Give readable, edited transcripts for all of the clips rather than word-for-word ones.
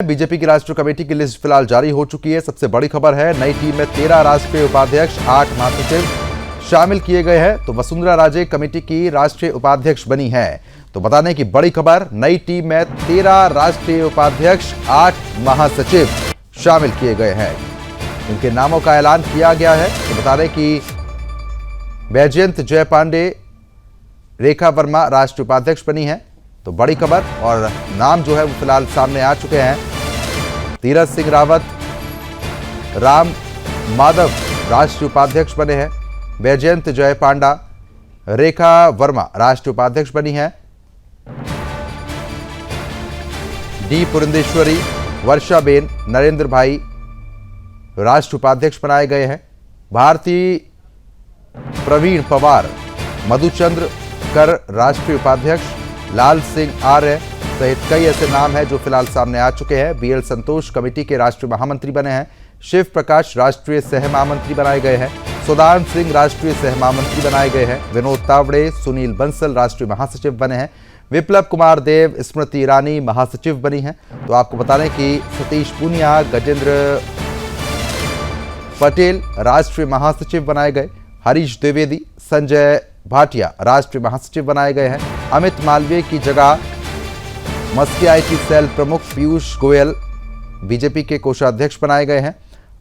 BJP की राष्ट्रीय committee की लिस्ट फिलहाल जारी हो चुकी है। सबसे बड़ी खबर है, नई टीम में 13 राष्ट्रीय उपाध्यक्ष, 8 महासचिव शामिल किए गए हैं। तो वसुंधरा राजे कमेटी की राष्ट्रीय उपाध्यक्ष बनी है। तो बताने की बड़ी खबर, नई टीम में 13 राष्ट्रीय उपाध्यक्ष, 8 महासचिव शामिल किए गए हैं। इनके नामों का ऐलान किया गया है। तो बता दें कि वैजयंत जय पांडे, रेखा वर्मा राष्ट्रीय उपाध्यक्ष बनी है। तो बड़ी खबर और नाम जो है वो फिलहाल सामने आ चुके हैं। तीरथ सिंह रावत, राम माधव राष्ट्रीय उपाध्यक्ष बने हैं। वैजयंत जय पांडा, रेखा वर्मा राष्ट्रीय उपाध्यक्ष बनी है। डी पुरंदेश्वरी, वर्षाबेन, नरेंद्र भाई राष्ट्रीय उपाध्यक्ष बनाए गए हैं। भारती प्रवीण पवार, मधुचंद्र कर राष्ट्रीय उपाध्यक्ष, लाल सिंह आर्य सहित कई ऐसे नाम हैं जो फिलहाल सामने आ चुके हैं। बीएल संतोष कमेटी के राष्ट्रीय महामंत्री बने हैं। शिव प्रकाश राष्ट्रीय सह महामंत्री बनाए गए हैं। सुदान सिंह राष्ट्रीय सह महामंत्री बनाए गए हैं। विनोद तावड़े, सुनील बंसल राष्ट्रीय महासचिव बने हैं। विप्लव कुमार देव, स्मृति ईरानी महासचिव बनी हैं। तो आपको बता दें कि सतीश पूनिया, गजेंद्र पटेल राष्ट्रीय महासचिव बनाए गए। हरीश द्विवेदी, संजय भाटिया राष्ट्रीय महासचिव बनाए गए हैं। अमित मालवीय की जगह मस्की आईटी सेल प्रमुख पीयूष गोयल बीजेपी के कोषाध्यक्ष बनाए गए हैं।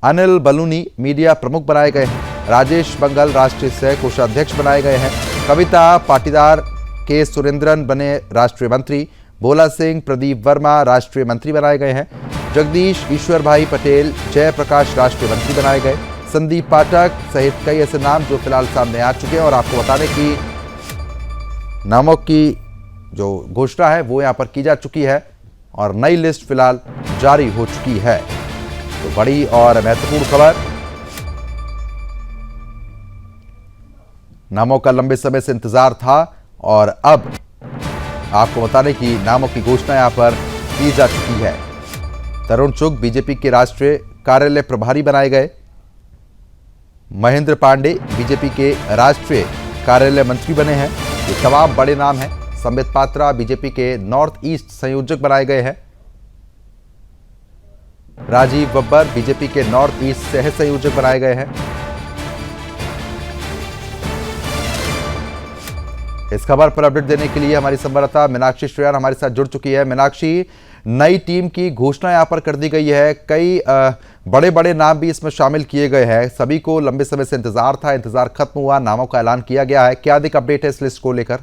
अनिल बलूनी मीडिया प्रमुख बनाए गए हैं। राजेश बंगल राष्ट्रीय सह कोषाध्यक्ष बनाए गए हैं। कविता पाटीदार, के सुरेंद्रन बने राष्ट्रीय मंत्री। भोला सिंह, प्रदीप वर्मा राष्ट्रीय मंत्री बनाए गए हैं। जगदीश ईश्वर भाई पटेल, जयप्रकाश राष्ट्रीय मंत्री बनाए गए। संदीप पाठक सहित कई ऐसे नाम जो फिलहाल सामने आ चुके हैं। और आपको बताने की नामों की जो घोषणा है वो यहां पर की जा चुकी है और नई लिस्ट फिलहाल जारी हो चुकी है। तो बड़ी और महत्वपूर्ण खबर, नामों का लंबे समय से इंतजार था और अब आपको बताने की नामों की घोषणा यहां पर की जा चुकी है। तरुण चुग बीजेपी के राष्ट्रीय कार्यालय प्रभारी बनाए गए। महेंद्र पांडे बीजेपी के राष्ट्रीय कार्यालय मंत्री बने हैं। ये तमाम बड़े नाम हैं। संबित पात्रा बीजेपी के नॉर्थ ईस्ट संयोजक बनाए गए हैं। राजीव बब्बर बीजेपी के नॉर्थ ईस्ट सह संयोजक बनाए गए हैं। इस खबर पर अपडेट देने के लिए हमारी संवाददाता मीनाक्षी श्रेयान हमारे साथ जुड़ चुकी है। मीनाक्षी, नई टीम की घोषणा यहां पर कर दी गई है। कई बड़े बड़े नाम भी इसमें शामिल किए गए हैं। सभी को लंबे समय से इंतजार था, इंतजार खत्म हुआ, नामों का ऐलान किया गया है। क्या अधिक अपडेट है इस लिस्ट को लेकर?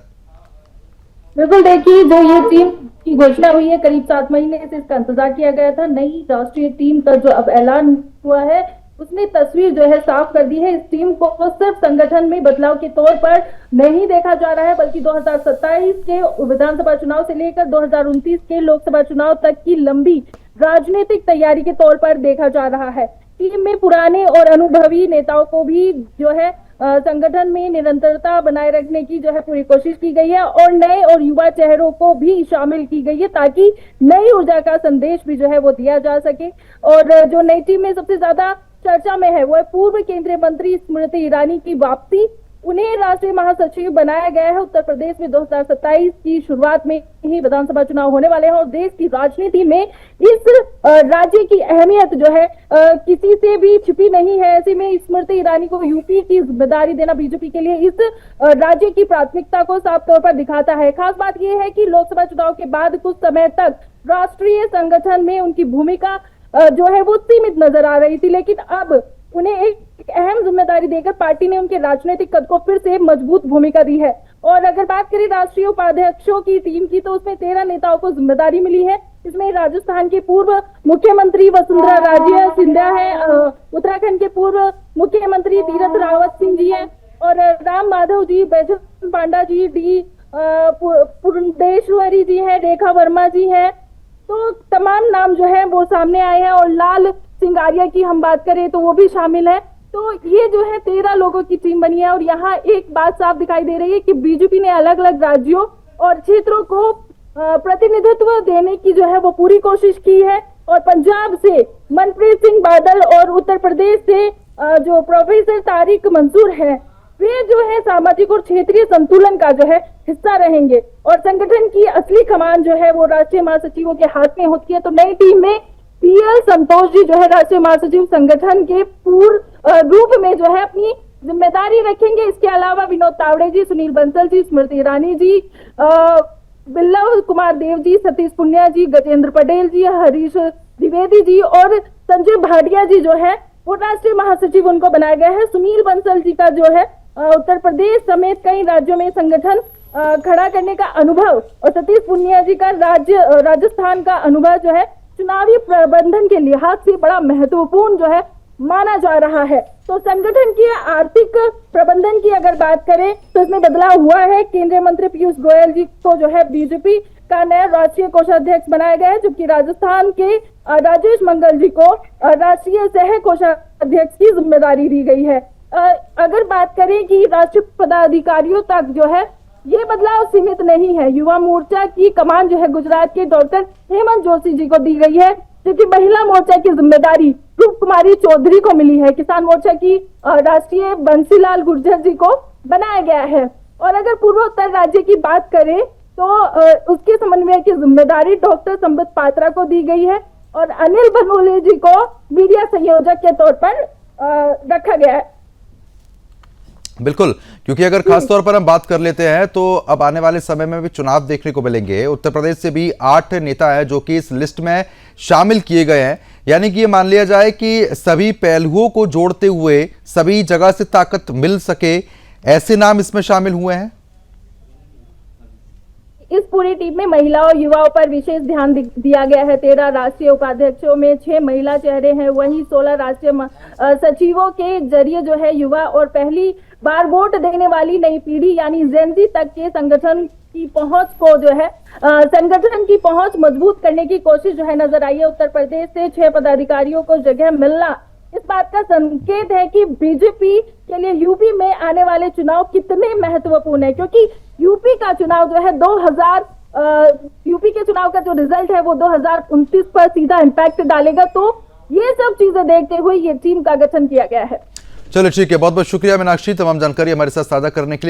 बिल्कुल, देखिए, जो ये टीम की घोषणा हुई है, करीब 7 महीने से इसका इंतजार किया गया था। नई राष्ट्रीय टीम का जो अब ऐलान हुआ है उसने तस्वीर जो है साफ कर दी है। इस टीम को सिर्फ संगठन में बदलाव के तौर पर नहीं देखा जा रहा है, बल्कि 2027 के विधानसभा चुनाव से लेकर 2029 के लोकसभा चुनाव तक की लंबी राजनीतिक तैयारी के तौर पर देखा जा रहा है। टीम में पुराने और अनुभवी नेताओं को भी जो है संगठन में निरंतरता बनाए रखने की जो है पूरी कोशिश की गई है और नए और युवा चेहरों को भी शामिल की गई है ताकि नई ऊर्जा का संदेश भी जो है वो दिया जा सके। और जो नई टीम में सबसे ज्यादा चर्चा में है वो है पूर्व केंद्रीय मंत्री स्मृति ईरानी की वापसी। उन्हें राष्ट्रीय महासचिव बनाया गया है। उत्तर प्रदेश में 2027 की शुरुआत में ही विधानसभा चुनाव होने वाले हैं और देश की राजनीति में इस राज्य की अहमियत जो है किसी से भी छिपी नहीं है। ऐसे में स्मृति ईरानी को यूपी की जिम्मेदारी देना बीजेपी के लिए इस राज्य की प्राथमिकता को साफ तौर पर दिखाता है। खास बात यह है कि लोकसभा चुनाव के बाद कुछ समय तक राष्ट्रीय संगठन में उनकी भूमिका जो है वो सीमित नजर आ रही थी, लेकिन अब उन्हें एक अहम जिम्मेदारी देकर पार्टी ने उनके राजनीतिक कद को फिर से मजबूत भूमिका दी है। और अगर बात करें राष्ट्रीय उपाध्यक्षों की टीम की, तो उसमें 13 नेताओं को जिम्मेदारी मिली है। इसमें राजस्थान के पूर्व मुख्यमंत्री वसुंधरा राजे सिंधिया है, उत्तराखंड के पूर्व मुख्यमंत्री तीरथ रावत सिंह जी है और राम माधव जी, बैजयंत पांडा जी, डी पुरंदेश्वरी जी है, रेखा वर्मा जी है। तो तमाम नाम जो है वो सामने आए हैं और लाल सिंह आर्य की हम बात करें तो वो भी शामिल है। तो ये जो है 13 लोगों की टीम बनी है और यहाँ एक बात साफ दिखाई दे रही है कि बीजेपी ने अलग अलग राज्यों और क्षेत्रों को प्रतिनिधित्व देने की जो है वो पूरी कोशिश की है। और पंजाब से मनप्रीत सिंह बादल और उत्तर प्रदेश से जो प्रोफेसर तारिक मंसूर है, वे जो है सामाजिक और क्षेत्रीय संतुलन का जो है हिस्सा रहेंगे और संगठन की असली कमान जो है वो राष्ट्रीय महासचिवों के हाथ में होती है। तो नई टीम में पीएल संतोष जी जो है राष्ट्रीय महासचिव संगठन के पूर्ण रूप में जो है अपनी जिम्मेदारी रखेंगे। इसके अलावा विनोद तावड़े जी, सुनील बंसल जी, स्मृति ईरानी जी, बिल्लव कुमार देव जी, सतीश पुनिया जी, गजेंद्र पटेल जी, हरीश द्विवेदी जी और संजय भाटिया जी जो है वो राष्ट्रीय महासचिव उनको बनाया गया है। सुनील बंसल जी का जो है उत्तर प्रदेश समेत कई राज्यों में संगठन खड़ा करने का अनुभव और सतीश पुनिया जी का राजस्थान का अनुभव जो है चुनावी प्रबंधन के लिहाज से बड़ा महत्वपूर्ण जो है माना जा रहा है। तो संगठन की आर्थिक प्रबंधन की अगर बात करें तो इसमें बदलाव हुआ है। केंद्रीय मंत्री पीयूष गोयल जी को जो है बीजेपी का नया राष्ट्रीय कोषाध्यक्ष बनाया गया है, जबकि राजस्थान के राजेश मंगल जी को राष्ट्रीय सह कोषाध्यक्ष की जिम्मेदारी दी गई है। अगर बात करें कि राष्ट्रीय पदाधिकारियों तक जो है ये बदलाव सीमित नहीं है। युवा मोर्चा की कमान जो है गुजरात के डॉक्टर हेमंत जोशी जी को दी गई है, जबकि महिला मोर्चा की जिम्मेदारी रूप कुमारी चौधरी को मिली है। किसान मोर्चा की राष्ट्रीय बंसीलाल गुर्जर जी को बनाया गया है। और अगर पूर्वोत्तर राज्य की बात करें तो उसके समन्वय की जिम्मेदारी डॉक्टर संबित पात्रा को दी गई है और अनिल बनोले जी को मीडिया संयोजक के तौर पर रखा गया है। बिल्कुल, क्योंकि अगर खास तौर पर हम बात कर लेते हैं तो अब आने वाले समय में भी चुनाव देखने को मिलेंगे। उत्तर प्रदेश से भी 8 नेता हैं जो कि इस लिस्ट में शामिल किए गए हैं, यानी कि ये मान लिया जाए कि सभी पहलुओं को जोड़ते हुए सभी जगह से ताकत मिल सके, ऐसे नाम इसमें शामिल हुए हैं। इस पूरी टीम में महिला और युवाओं पर विशेष ध्यान दिया गया है। 13 राष्ट्रीय उपाध्यक्षों में 6 महिला चेहरे हैं, वहीं 16 राष्ट्रीय सचिवों के जरिए जो है युवा और पहली बार वोट देने वाली नई पीढ़ी यानी जेनजी तक के संगठन की पहुंच को जो है संगठन की पहुंच मजबूत करने की कोशिश जो है नजर आई है। उत्तर प्रदेश से 6 पदाधिकारियों को जगह मिलना इस बात का संकेत है कि बीजेपी के लिए यूपी में आने वाले चुनाव कितने महत्वपूर्ण है, क्योंकि यूपी का चुनाव जो है यूपी के चुनाव का जो रिजल्ट है वो 2029 पर सीधा इम्पैक्ट डालेगा। तो ये सब चीजें देखते हुए ये टीम का गठन किया गया है। चलो ठीक है, बहुत बहुत शुक्रिया मीनाक्षी, तमाम जानकारी हमारे साथ साझा करने के लिए।